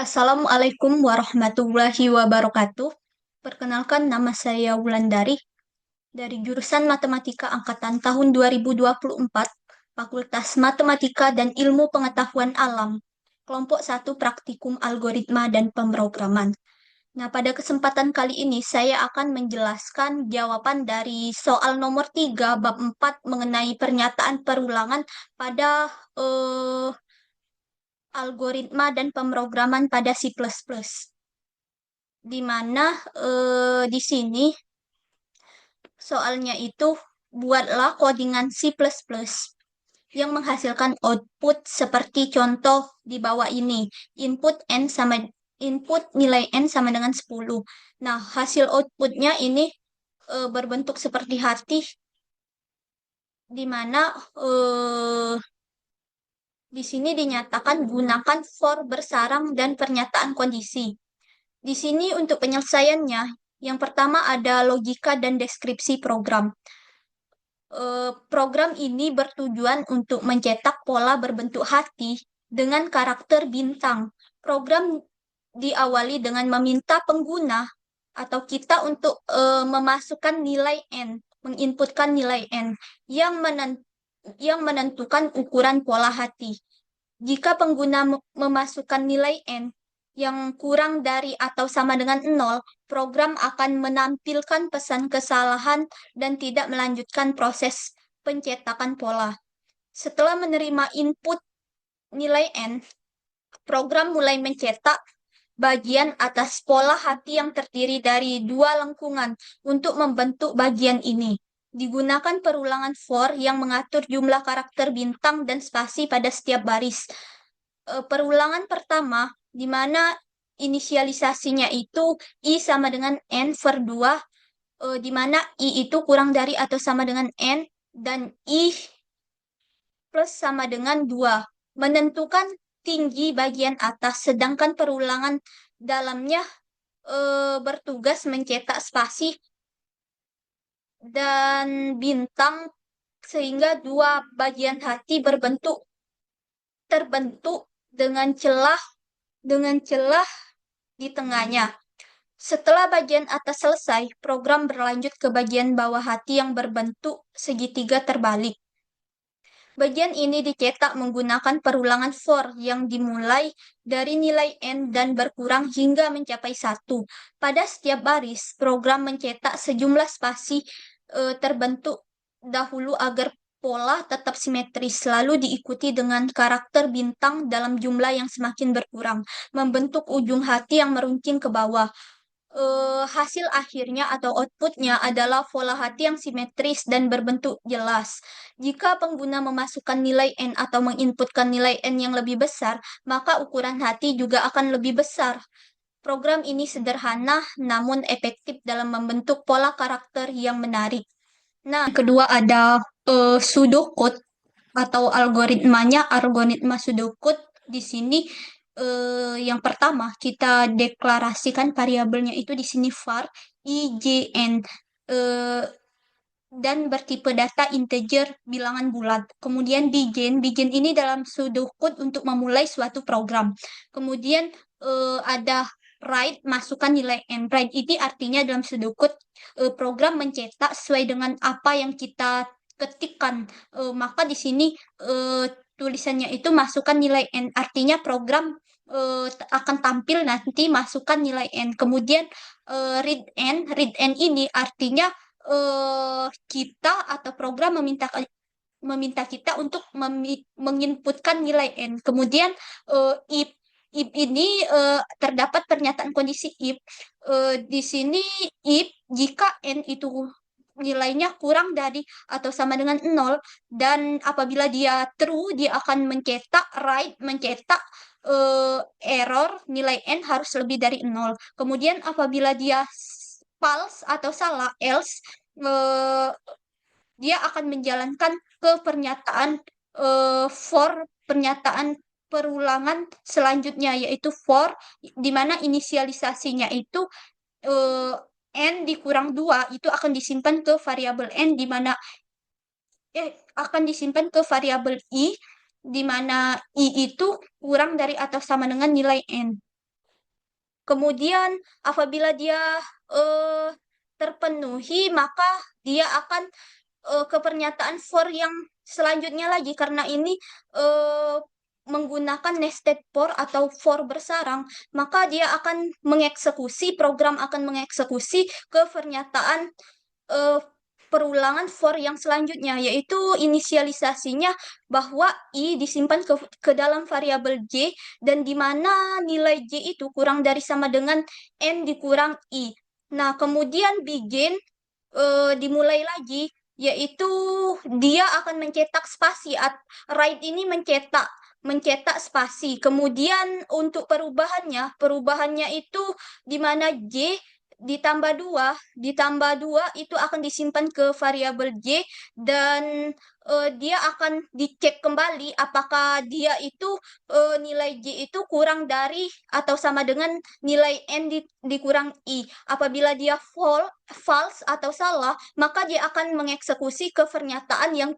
Assalamualaikum warahmatullahi wabarakatuh. Perkenalkan, nama saya Wulandari dari jurusan Matematika Angkatan tahun 2024, Fakultas Matematika dan Ilmu Pengetahuan Alam, kelompok 1 Praktikum Algoritma dan Pemrograman. Nah, pada kesempatan kali ini saya akan menjelaskan jawaban dari soal nomor 3 bab 4 mengenai pernyataan perulangan pada algoritma dan pemrograman pada C++. Di mana di sini soalnya itu buatlah codingan C++ yang menghasilkan output seperti contoh di bawah ini. Input nilai n sama dengan 10. Nah, hasil outputnya ini berbentuk seperti hati, di mana di sini dinyatakan gunakan for bersarang dan pernyataan kondisi. Di sini untuk penyelesaiannya, yang pertama ada logika dan deskripsi program. Program ini bertujuan untuk mencetak pola berbentuk hati dengan karakter bintang. Program diawali dengan meminta pengguna atau kita untuk memasukkan nilai n, menginputkan nilai n yang menentukan ukuran pola hati. Jika pengguna memasukkan nilai n yang kurang dari atau sama dengan 0, program akan menampilkan pesan kesalahan dan tidak melanjutkan proses pencetakan pola. Setelah menerima input nilai n, program mulai mencetak bagian atas pola hati yang terdiri dari dua lengkungan untuk membentuk bagian ini. Digunakan perulangan for yang mengatur jumlah karakter bintang dan spasi pada setiap baris. Perulangan pertama, di mana inisialisasinya itu I sama dengan N per 2, di mana I itu kurang dari atau sama dengan N, dan I plus sama dengan 2. Menentukan tinggi bagian atas, sedangkan perulangan dalamnya bertugas mencetak spasi dan bintang sehingga dua bagian hati terbentuk dengan celah di tengahnya. Setelah bagian atas selesai, program berlanjut ke bagian bawah hati yang berbentuk segitiga terbalik. Bagian ini dicetak menggunakan perulangan for yang dimulai dari nilai n dan berkurang hingga mencapai 1. Pada setiap baris, program mencetak sejumlah spasi terbentuk dahulu agar pola tetap simetris, lalu diikuti dengan karakter bintang dalam jumlah yang semakin berkurang, membentuk ujung hati yang meruncing ke bawah. Hasil akhirnya atau outputnya adalah pola hati yang simetris dan berbentuk jelas. Jika pengguna memasukkan nilai n atau menginputkan nilai n yang lebih besar, maka ukuran hati juga akan lebih besar. Program ini sederhana namun efektif dalam membentuk pola karakter yang menarik. Nah, kedua ada pseudocode atau algoritma pseudocode. Di sini yang pertama kita deklarasikan variabelnya itu di sini var IJN dan bertipe data integer bilangan bulat. Kemudian begin ini dalam pseudocode untuk memulai suatu program. Kemudian ada write, masukkan nilai n. Write ini artinya dalam pseudocode program mencetak sesuai dengan apa yang kita ketikkan. Maka di sini tulisannya itu masukkan nilai n. Artinya program akan tampil nanti masukkan nilai n. Kemudian read n ini artinya kita atau program meminta kita untuk menginputkan nilai n. Kemudian if ini terdapat pernyataan kondisi if. Di sini if jika n itu nilainya kurang dari atau sama dengan 0, dan apabila dia true, dia akan mencetak error nilai n harus lebih dari 0. Kemudian apabila dia false atau salah, else, dia akan menjalankan ke pernyataan for pernyataan perulangan selanjutnya, yaitu for, di mana inisialisasinya itu n dikurang 2 itu akan disimpan ke variabel n, di mana akan disimpan ke variabel i, di mana i itu kurang dari atau sama dengan nilai n. Kemudian apabila dia terpenuhi, maka dia akan ke pernyataan for yang selanjutnya lagi, karena ini menggunakan nested for atau for bersarang, maka dia akan program akan mengeksekusi ke pernyataan perulangan for yang selanjutnya, yaitu inisialisasinya bahwa I disimpan ke dalam variabel J, dan di mana nilai J itu kurang dari sama dengan N dikurang I. Nah, kemudian begin dimulai lagi, yaitu dia akan mencetak spasi. Write ini mencetak spasi. Kemudian untuk perubahannya itu di mana J ditambah dua itu akan disimpan ke variabel J, dan dia akan dicek kembali apakah dia itu nilai J itu kurang dari atau sama dengan nilai N dikurang I. Apabila dia false atau salah, maka dia akan mengeksekusi ke pernyataan yang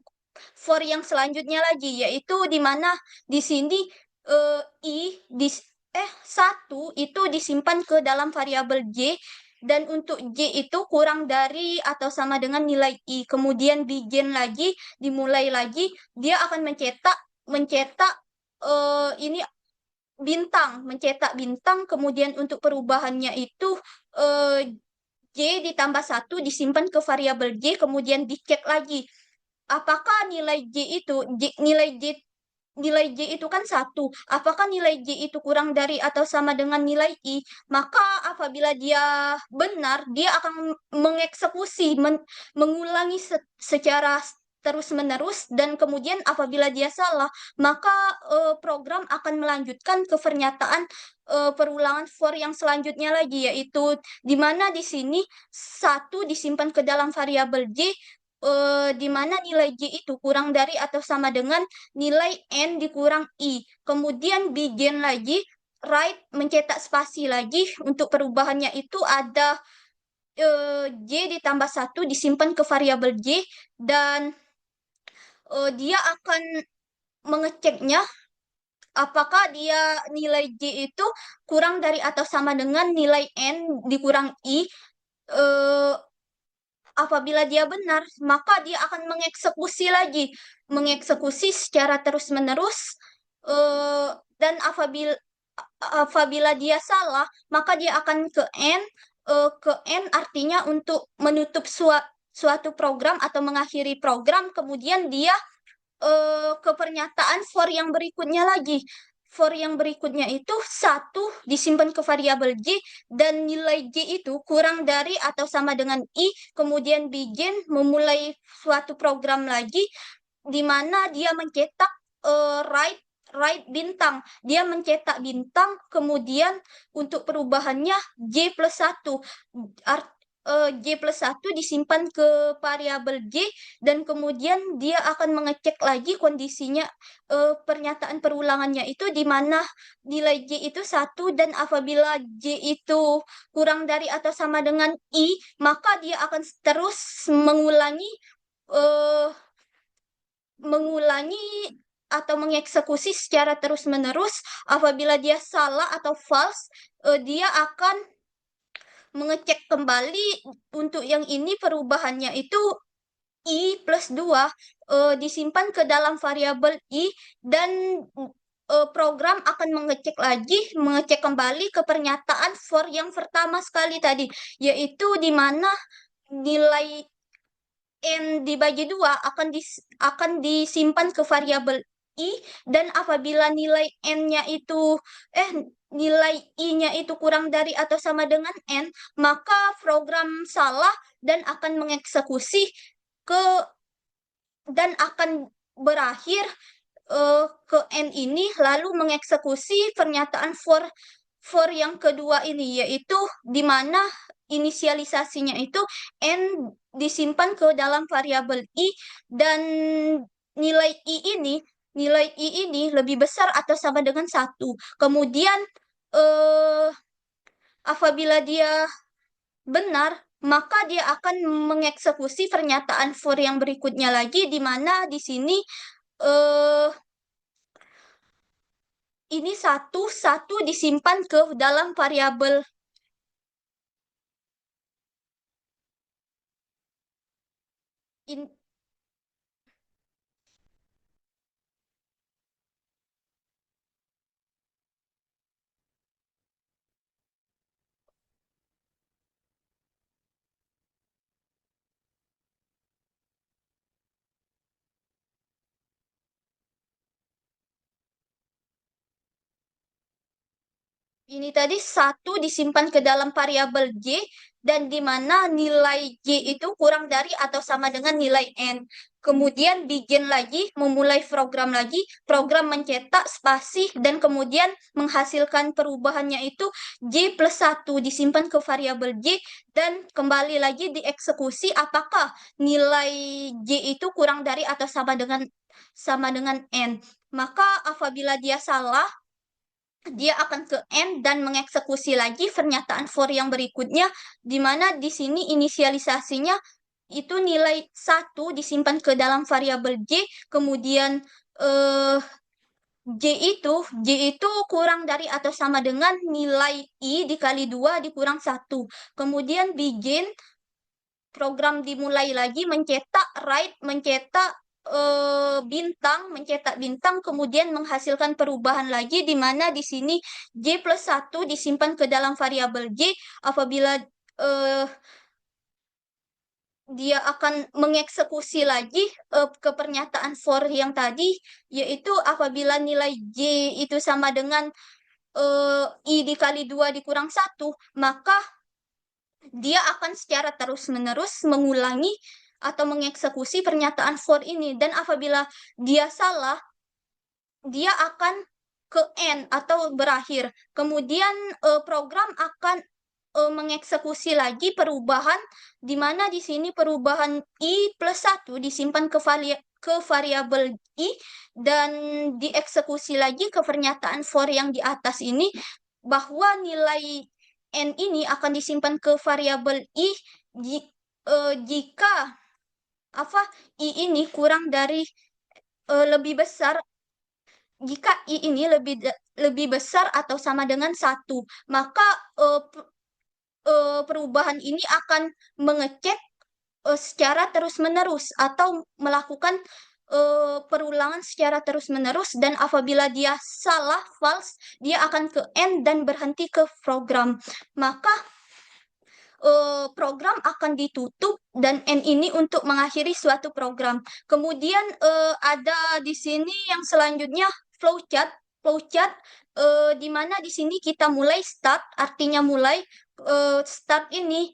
for yang selanjutnya lagi, yaitu di mana di sini I di 1 itu disimpan ke dalam variabel J, dan untuk J itu kurang dari atau sama dengan nilai I. Kemudian begin lagi, dimulai lagi, dia akan mencetak ini mencetak bintang. Kemudian untuk perubahannya itu J ditambah 1 disimpan ke variabel J, kemudian dicek lagi apakah nilai J itu kan 1. Apakah nilai J itu kurang dari atau sama dengan nilai I? Maka apabila dia benar, dia akan mengeksekusi, mengulangi secara terus-menerus, dan kemudian apabila dia salah, maka program akan melanjutkan ke pernyataan perulangan for yang selanjutnya lagi, yaitu di mana di sini 1 disimpan ke dalam variabel J, di mana nilai J itu kurang dari atau sama dengan nilai N dikurang I. Kemudian begin lagi, write mencetak spasi lagi. Untuk perubahannya itu ada J ditambah 1 disimpan ke variabel J, dan dia akan mengeceknya apakah nilai J itu kurang dari atau sama dengan nilai N dikurang I. Apabila dia benar, maka dia akan mengeksekusi secara terus-menerus, dan apabila dia salah, maka dia akan ke N artinya untuk menutup suatu program atau mengakhiri program. Kemudian dia ke pernyataan for yang berikutnya lagi. For yang berikutnya itu 1 disimpan ke variabel J, dan nilai J itu kurang dari atau sama dengan I. Kemudian begin memulai suatu program lagi, di mana dia mencetak write bintang. Dia mencetak bintang, kemudian untuk perubahannya J plus 1. J plus 1 disimpan ke variabel J, dan kemudian dia akan mengecek lagi kondisinya, pernyataan perulangannya itu di mana nilai J itu 1, dan apabila J itu kurang dari atau sama dengan I, maka dia akan terus mengulangi atau mengeksekusi secara terus-menerus. Apabila dia salah atau false, dia akan mengecek kembali. Untuk yang ini perubahannya itu I plus 2 disimpan ke dalam variabel I, dan program akan mengecek kembali ke pernyataan for yang pertama sekali tadi, yaitu di mana nilai N dibagi 2 akan disimpan ke variabel I, dan apabila nilai N-nya itu nilai I-nya itu kurang dari atau sama dengan N, maka program salah dan akan mengeksekusi dan akan berakhir ke N ini, lalu mengeksekusi pernyataan for yang kedua ini, yaitu di mana inisialisasinya itu N disimpan ke dalam variabel I, dan nilai I ini lebih besar atau sama dengan 1. Kemudian apabila dia benar, maka dia akan mengeksekusi pernyataan for yang berikutnya lagi, di mana di sini ini satu disimpan ke dalam variabel in, ini tadi satu disimpan ke dalam variabel J dan di mana nilai J itu kurang dari atau sama dengan nilai N. Kemudian bikin lagi, memulai program lagi, program mencetak spasi dan kemudian menghasilkan perubahannya itu J plus 1 disimpan ke variabel J dan kembali lagi dieksekusi apakah nilai J itu kurang dari atau sama dengan N. Maka apabila dia salah, dia akan ke N dan mengeksekusi lagi pernyataan for yang berikutnya, di mana di sini inisialisasinya itu nilai 1 disimpan ke dalam variabel J, kemudian eh, J itu kurang dari atau sama dengan nilai I dikali 2 dikurang 1. Kemudian begin, program dimulai lagi mencetak write, mencetak bintang, kemudian menghasilkan perubahan lagi di mana di sini J plus 1 disimpan ke dalam variabel J apabila eh, dia akan mengeksekusi lagi ke pernyataan for yang tadi, yaitu apabila nilai J itu sama dengan I dikali 2 dikurang 1, maka dia akan secara terus-menerus mengulangi atau mengeksekusi pernyataan for ini. Dan apabila dia salah, dia akan ke N atau berakhir. Kemudian program akan mengeksekusi lagi perubahan, di mana di sini perubahan I plus 1 disimpan ke variabel I dan dieksekusi lagi ke pernyataan for yang di atas ini, bahwa nilai N ini akan disimpan ke variabel I jika apa I ini kurang dari lebih besar, jika I ini lebih besar atau sama dengan 1, maka perubahan ini akan mengecek secara terus-menerus atau melakukan perulangan secara terus-menerus, dan apabila dia salah, false, dia akan ke N dan berhenti ke program. Maka program akan ditutup dan N ini untuk mengakhiri suatu program. Kemudian ada di sini yang selanjutnya flowchart. Flowchart di mana di sini kita mulai start, artinya mulai. Start ini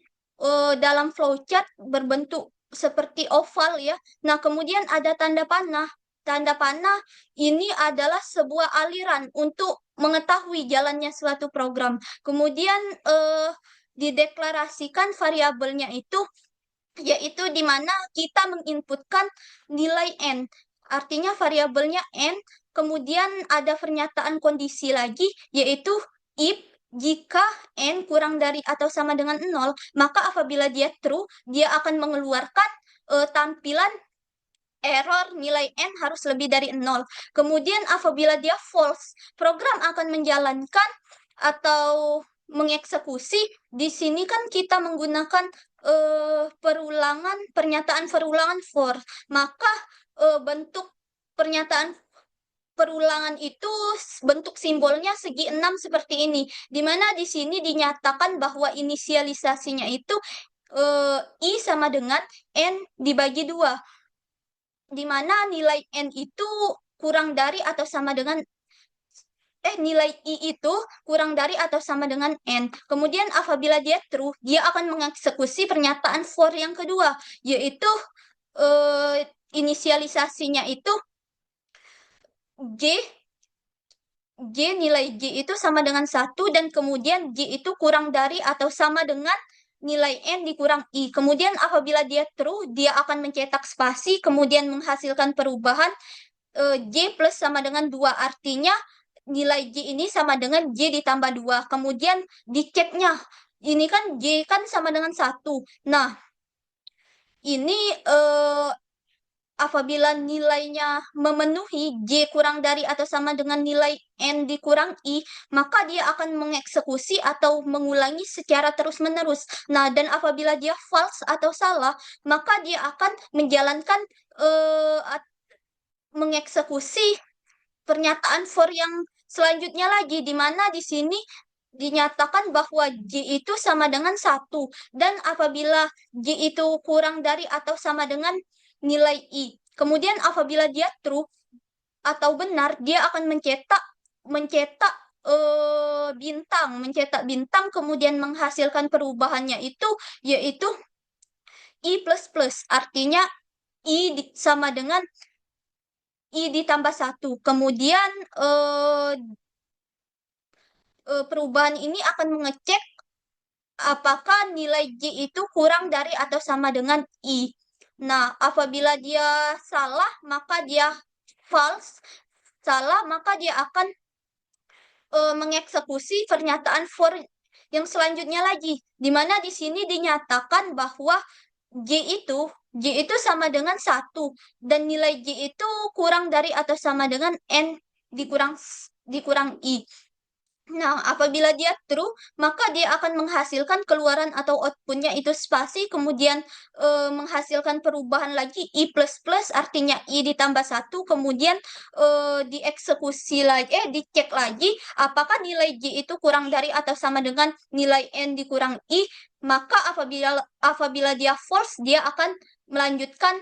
dalam flowchart berbentuk seperti oval ya. Nah, kemudian ada tanda panah. Tanda panah ini adalah sebuah aliran untuk mengetahui jalannya suatu program. Kemudian dideklarasikan variabelnya itu, yaitu di mana kita menginputkan nilai N. Artinya variabelnya N, kemudian ada pernyataan kondisi lagi, yaitu if jika N kurang dari atau sama dengan 0, maka apabila dia true, dia akan mengeluarkan tampilan error nilai N harus lebih dari 0. Kemudian apabila dia false, program akan menjalankan atau mengeksekusi. Di sini kan kita menggunakan pernyataan perulangan for. Maka bentuk pernyataan perulangan itu bentuk simbolnya segi 6 seperti ini. Di mana di sini dinyatakan bahwa inisialisasinya itu I sama dengan N dibagi 2, di mana nilai N itu kurang dari atau sama dengan nilai I itu kurang dari atau sama dengan N. Kemudian apabila dia true, dia akan mengeksekusi pernyataan for yang kedua, yaitu inisialisasinya itu J nilai J itu sama dengan 1 dan kemudian J itu kurang dari atau sama dengan nilai N dikurang I. Kemudian apabila dia true, dia akan mencetak spasi kemudian menghasilkan perubahan J plus sama dengan 2. Artinya nilai J ini sama dengan J ditambah 2. Kemudian diceknya, ini kan J kan sama dengan 1. Nah, ini apabila nilainya memenuhi J kurang dari atau sama dengan nilai N dikurang I, maka dia akan mengeksekusi atau mengulangi secara terus-menerus. Nah, dan apabila dia false atau salah, maka dia akan menjalankan mengeksekusi pernyataan for yang selanjutnya lagi, di mana di sini dinyatakan bahwa J itu sama dengan 1. Dan apabila J itu kurang dari atau sama dengan nilai I. Kemudian apabila dia true atau benar, dia akan mencetak bintang, kemudian menghasilkan perubahannya itu yaitu I plus plus. Artinya sama dengan I ditambah 1. Kemudian perubahan ini akan mengecek apakah nilai J itu kurang dari atau sama dengan I. Nah, apabila dia salah, maka dia false. Salah, maka dia akan mengeksekusi pernyataan for yang selanjutnya lagi. Di mana di sini dinyatakan bahwa J itu sama dengan 1. Dan nilai J itu kurang dari atau sama dengan N dikurang I. Nah, apabila dia true, maka dia akan menghasilkan keluaran atau outputnya itu spasi, kemudian menghasilkan perubahan lagi I++, artinya I ditambah 1, kemudian dicek lagi, apakah nilai J itu kurang dari atau sama dengan nilai N dikurang I, maka apabila dia false, dia akan melanjutkan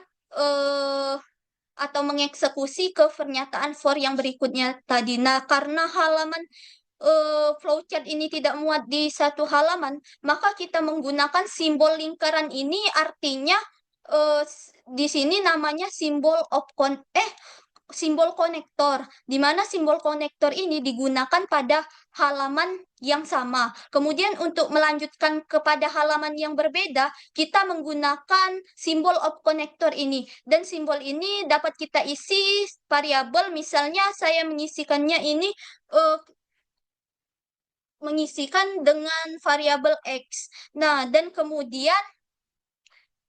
atau mengeksekusi ke pernyataan for yang berikutnya tadi. Nah, karena halaman flowchart ini tidak muat di satu halaman, maka kita menggunakan simbol lingkaran ini, artinya di sini namanya simbol konektor, di mana simbol konektor ini digunakan pada halaman yang sama. Kemudian untuk melanjutkan kepada halaman yang berbeda, kita menggunakan simbol of konektor ini. Dan simbol ini dapat kita isi variabel, misalnya saya mengisikan dengan variabel X. Nah, dan kemudian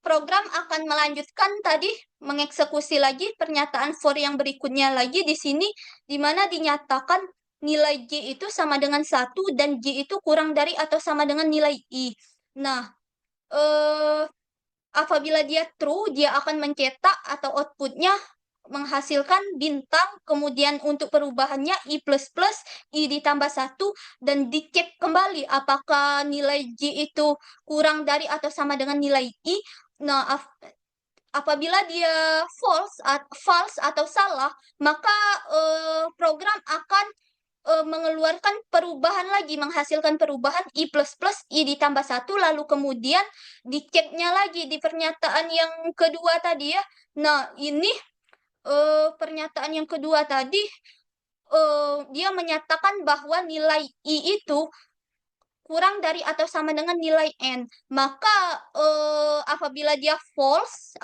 program akan melanjutkan tadi mengeksekusi lagi pernyataan for yang berikutnya lagi di sini, di mana dinyatakan nilai J itu sama dengan 1 dan J itu kurang dari atau sama dengan nilai I. Nah, apabila dia true, dia akan mencetak atau outputnya menghasilkan bintang, kemudian untuk perubahannya I++, I ditambah 1, dan dicek kembali apakah nilai J itu kurang dari atau sama dengan nilai I. Nah, apabila dia false atau salah, maka program akan mengeluarkan perubahan lagi, menghasilkan perubahan I++, I ditambah 1, lalu kemudian diceknya lagi di pernyataan yang kedua tadi ya. Nah, ini pernyataan yang kedua tadi, dia menyatakan bahwa nilai I itu kurang dari atau sama dengan nilai N. Maka apabila dia false,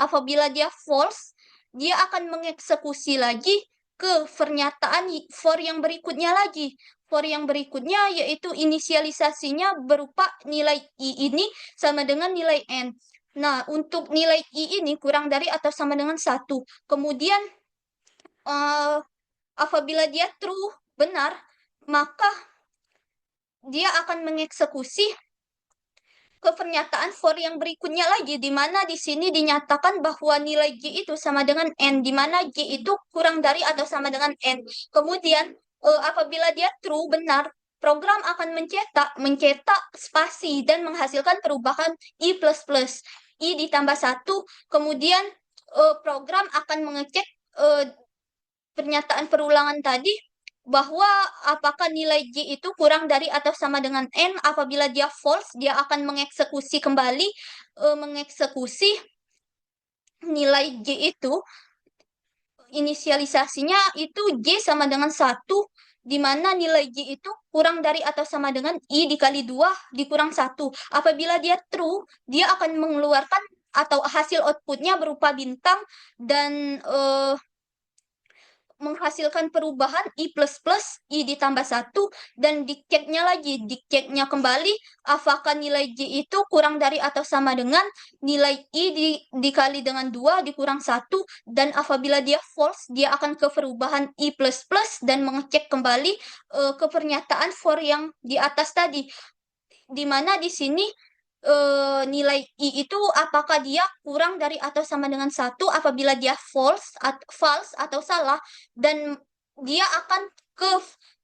dia akan mengeksekusi lagi ke pernyataan for yang berikutnya lagi. For yang berikutnya yaitu inisialisasinya berupa nilai I ini sama dengan nilai N. Nah, untuk nilai I ini kurang dari atau sama dengan 1. Kemudian apabila dia true, benar, maka dia akan mengeksekusi ke pernyataan for yang berikutnya lagi, di mana di sini dinyatakan bahwa nilai J itu sama dengan N, di mana J itu kurang dari atau sama dengan N. Kemudian apabila dia true, benar, program akan mencetak spasi dan menghasilkan perubahan I++, I ditambah 1, kemudian program akan mengecek pernyataan perulangan tadi bahwa apakah nilai J itu kurang dari atau sama dengan N. Apabila dia false, dia akan mengeksekusi kembali, mengeksekusi nilai J itu, inisialisasinya itu J sama dengan 1, di mana nilai J itu kurang dari atau sama dengan I dikali 2 dikurang 1. Apabila dia true, dia akan mengeluarkan atau hasil outputnya berupa bintang, dan menghasilkan perubahan I plus plus, I ditambah 1, dan diceknya lagi. Diceknya kembali, apakah nilai J itu kurang dari atau sama dengan nilai I dikali dengan 2 dikurang 1, dan apabila dia false, dia akan ke perubahan I plus plus dan mengecek kembali ke pernyataan for yang di atas tadi. Di mana di sini nilai I itu apakah dia kurang dari atau sama dengan 1 apabila dia false atau salah, dan dia akan ke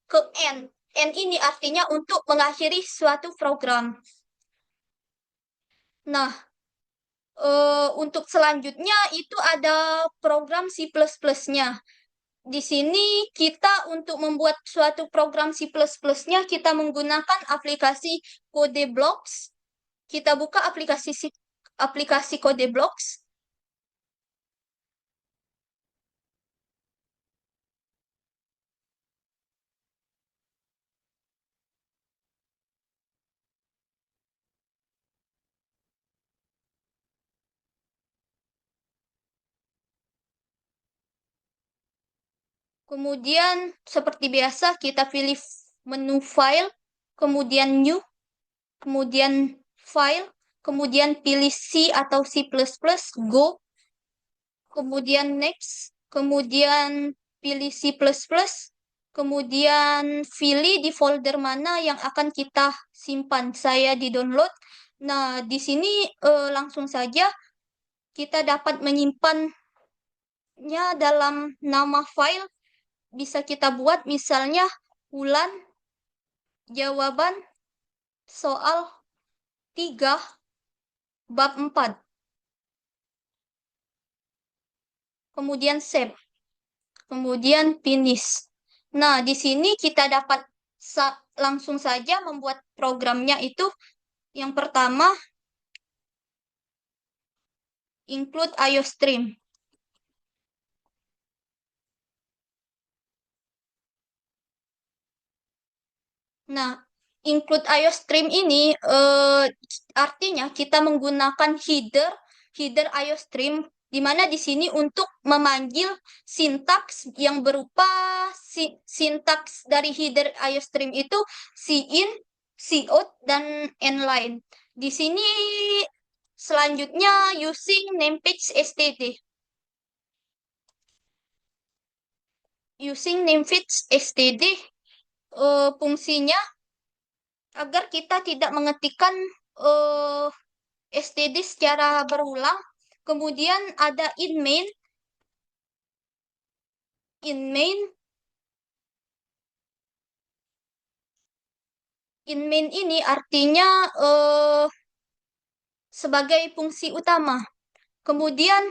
ke N. N ini artinya untuk mengakhiri suatu program. Nah, untuk selanjutnya itu ada program C++-nya. Di sini kita untuk membuat suatu program C++-nya kita menggunakan aplikasi CodeBlocks. Kita buka aplikasi CodeBlocks. Kemudian seperti biasa kita pilih menu file, kemudian new, kemudian file, kemudian pilih C atau C++, go, kemudian next, kemudian pilih C++, kemudian pilih di folder mana yang akan kita simpan. Saya di download. Nah, di sini langsung saja kita dapat menyimpannya dalam nama file. Bisa kita buat misalnya bulan jawaban soal 3 bab 4. Kemudian save. Kemudian finish. Nah, di sini kita dapat langsung saja membuat programnya itu. Yang pertama, include IOStream. Nah, include IOStream ini artinya kita menggunakan header IOStream, di mana di sini untuk memanggil sintaks yang berupa sintaks dari header IOStream itu cin, cout, dan nline. Di sini selanjutnya using namepage std. Using namepage std fungsinya agar kita tidak mengetikkan std secara berulang. Kemudian ada in main. In main ini artinya sebagai fungsi utama. Kemudian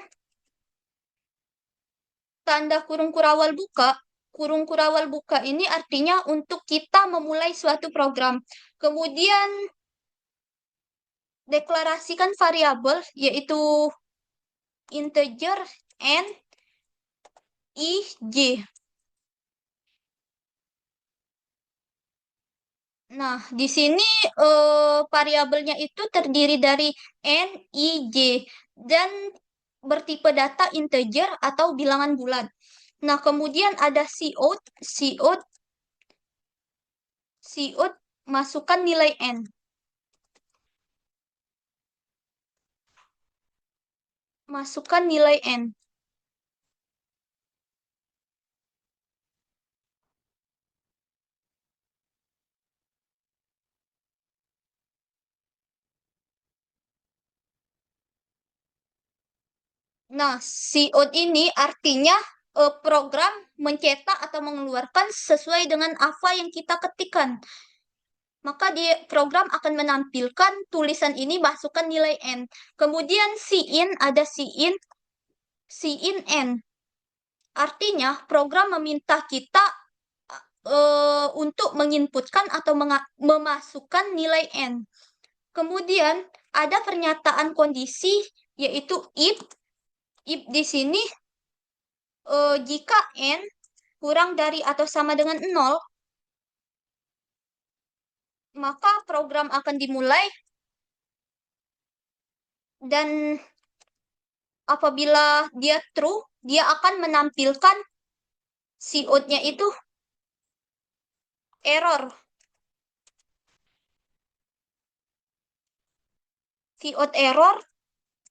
tanda kurung kurawal buka. Kurung kurawal buka ini artinya untuk kita memulai suatu program. Kemudian deklarasikan variabel yaitu integer n, i, j. Nah, di sini variabelnya itu terdiri dari n, i, j, dan bertipe data integer atau bilangan bulat. Nah, kemudian ada cout, masukkan nilai n. Masukkan nilai n. Nah, cout ini artinya program mencetak atau mengeluarkan sesuai dengan apa yang kita ketikkan. Maka di program akan menampilkan tulisan ini masukkan nilai n. Kemudian ada cin n. Artinya program meminta kita untuk menginputkan atau memasukkan nilai n. Kemudian ada pernyataan kondisi yaitu if. If di sini jika n kurang dari atau sama dengan 0, maka program akan dimulai, dan apabila dia true, dia akan menampilkan COD-nya itu error. COD error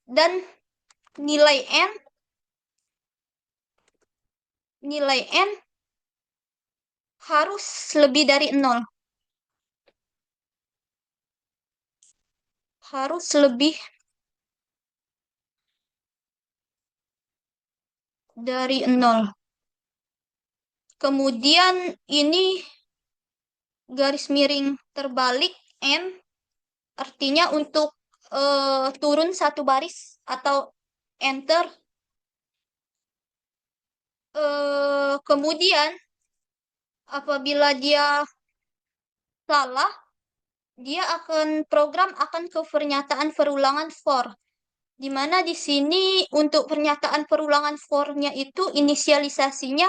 dan nilai N harus lebih dari 0. Harus lebih dari 0. Kemudian ini garis miring terbalik N artinya untuk turun satu baris atau enter. Kemudian apabila dia salah, program akan ke pernyataan perulangan for. Di mana di sini untuk pernyataan perulangan for-nya itu inisialisasinya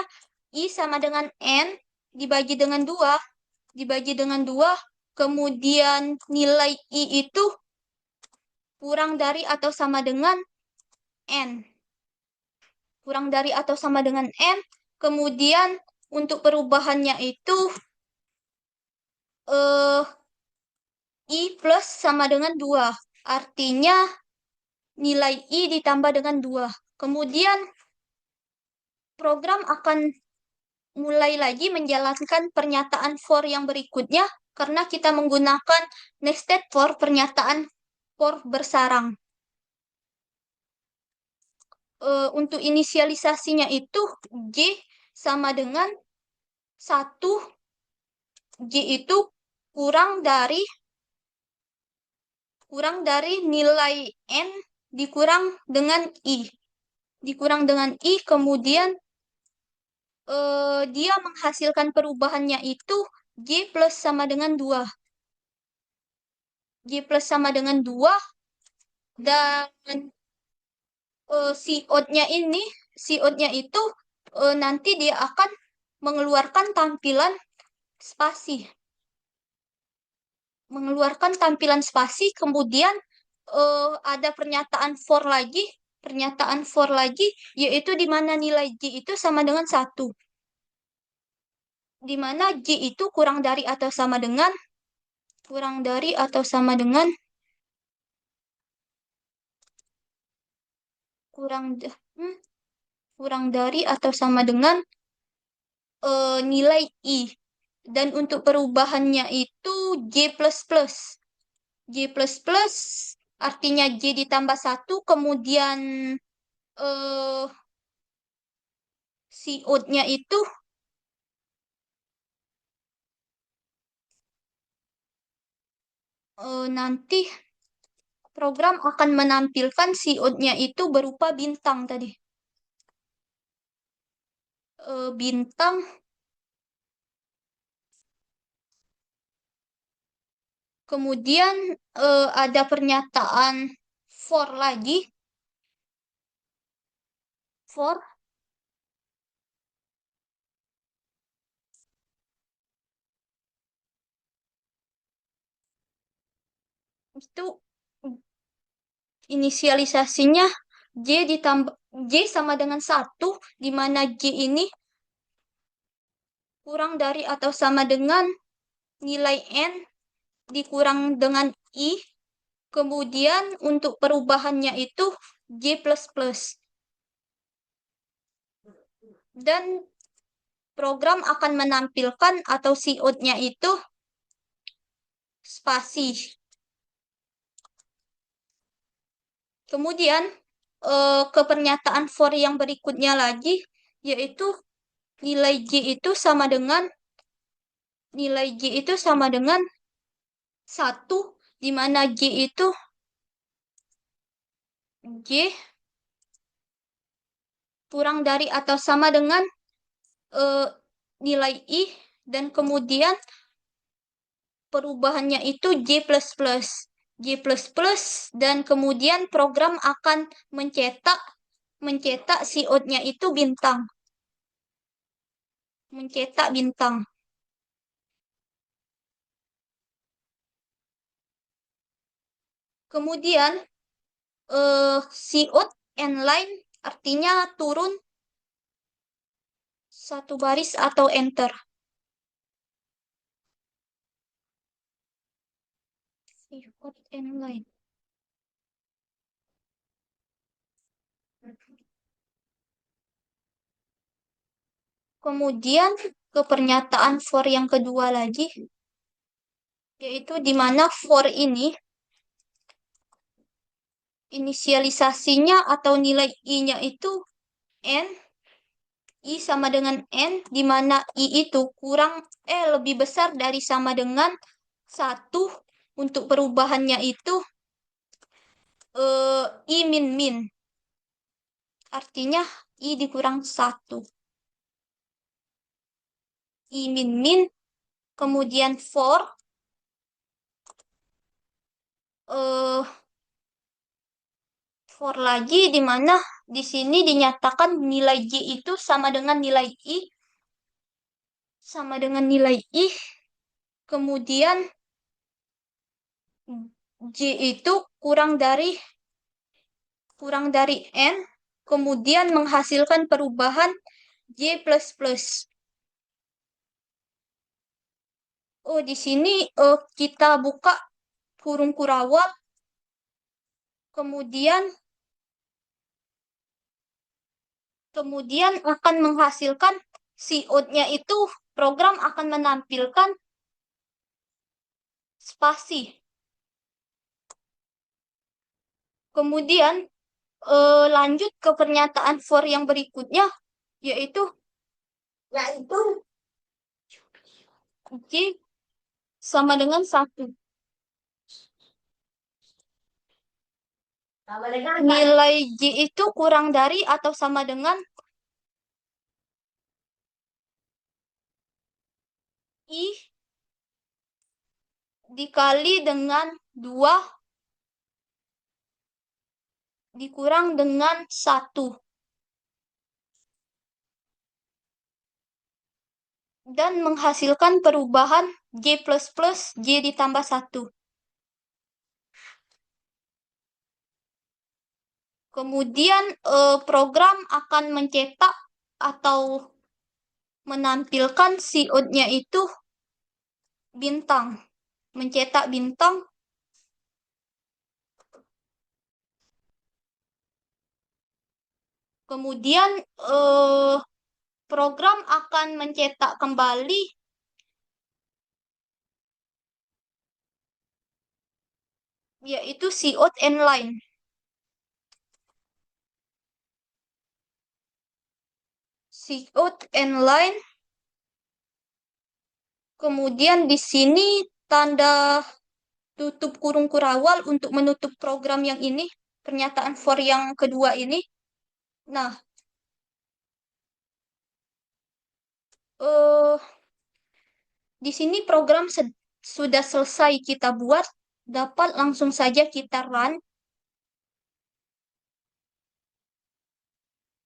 I sama dengan N dibagi dengan 2, kemudian nilai I itu kurang dari atau sama dengan N. Kurang dari atau sama dengan N, kemudian untuk perubahannya itu I plus sama dengan 2. Artinya nilai I ditambah dengan 2. Kemudian program akan mulai lagi menjalankan pernyataan for yang berikutnya karena kita menggunakan nested for, pernyataan for bersarang. Untuk inisialisasinya itu J sama dengan 1. J itu kurang dari nilai N dikurang dengan I. Kemudian dia menghasilkan perubahannya itu J plus sama dengan 2. J plus sama dengan 2 dan COD-nya itu nanti dia akan mengeluarkan tampilan spasi. Kemudian ada pernyataan for lagi, yaitu di mana nilai J itu sama dengan 1. Di mana J itu kurang dari atau sama dengan kurang dari atau sama dengan nilai I. Dan untuk perubahannya itu J++. J++ artinya J ditambah 1, kemudian COD-nya itu nanti program akan menampilkan COD-nya itu berupa bintang tadi. Bintang. Kemudian ada pernyataan for lagi. For itu inisialisasinya J sama dengan 1, di mana J ini kurang dari atau sama dengan nilai N dikurang dengan I. Kemudian untuk perubahannya itu J++. Dan program akan menampilkan atau COD-nya itu spasi. Kemudian ke pernyataan for yang berikutnya lagi, yaitu nilai J itu sama dengan 1, di mana J itu kurang dari atau sama dengan nilai I, dan kemudian perubahannya itu J++. Dan kemudian program akan mencetak COD-nya itu bintang. Mencetak bintang. Kemudian COD N line artinya turun Satu baris atau enter. Sifat inline. Kemudian ke pernyataan for yang kedua lagi, yaitu di mana for ini inisialisasinya atau nilai i-nya itu n, i sama dengan n, di mana i itu lebih besar dari sama dengan 1. Untuk perubahannya itu i min min. Artinya i dikurang 1. I min min, kemudian for lagi, di mana di sini dinyatakan nilai J itu sama dengan nilai I, kemudian J itu kurang dari N, kemudian menghasilkan perubahan J++. Oh, di sini kita buka kurung kurawal, kemudian akan menghasilkan cout-nya itu, program akan menampilkan spasi. Kemudian lanjut ke pernyataan for yang berikutnya, yaitu J sama dengan 1. Nilai J itu kurang dari atau sama dengan I dikali dengan 2 dikurang dengan 1. Dan menghasilkan perubahan J++ J ditambah 1. Kemudian program akan mencetak atau menampilkan cout-nya itu bintang. Mencetak bintang. Kemudian program akan mencetak kembali yaitu cout inline. Cout inline. Kemudian di sini tanda tutup kurung kurawal untuk menutup program yang ini, pernyataan for yang kedua ini. Nah, di sini program sudah selesai kita buat, dapat langsung saja kita run.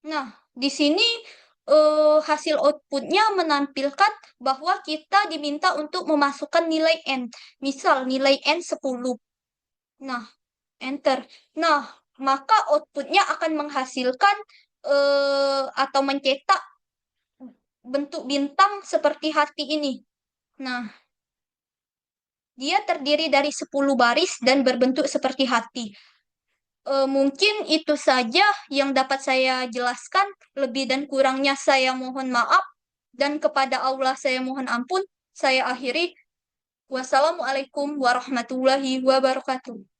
Nah, di sini hasil outputnya menampilkan bahwa kita diminta untuk memasukkan nilai N. Misal nilai N 10. Nah, enter. Nah, maka outputnya akan menghasilkan atau mencetak bentuk bintang seperti hati ini. Nah, dia terdiri dari 10 baris dan berbentuk seperti hati. Mungkin itu saja yang dapat saya jelaskan. Lebih dan kurangnya saya mohon maaf. Dan kepada Allah saya mohon ampun. Saya akhiri. Wassalamualaikum warahmatullahi wabarakatuh.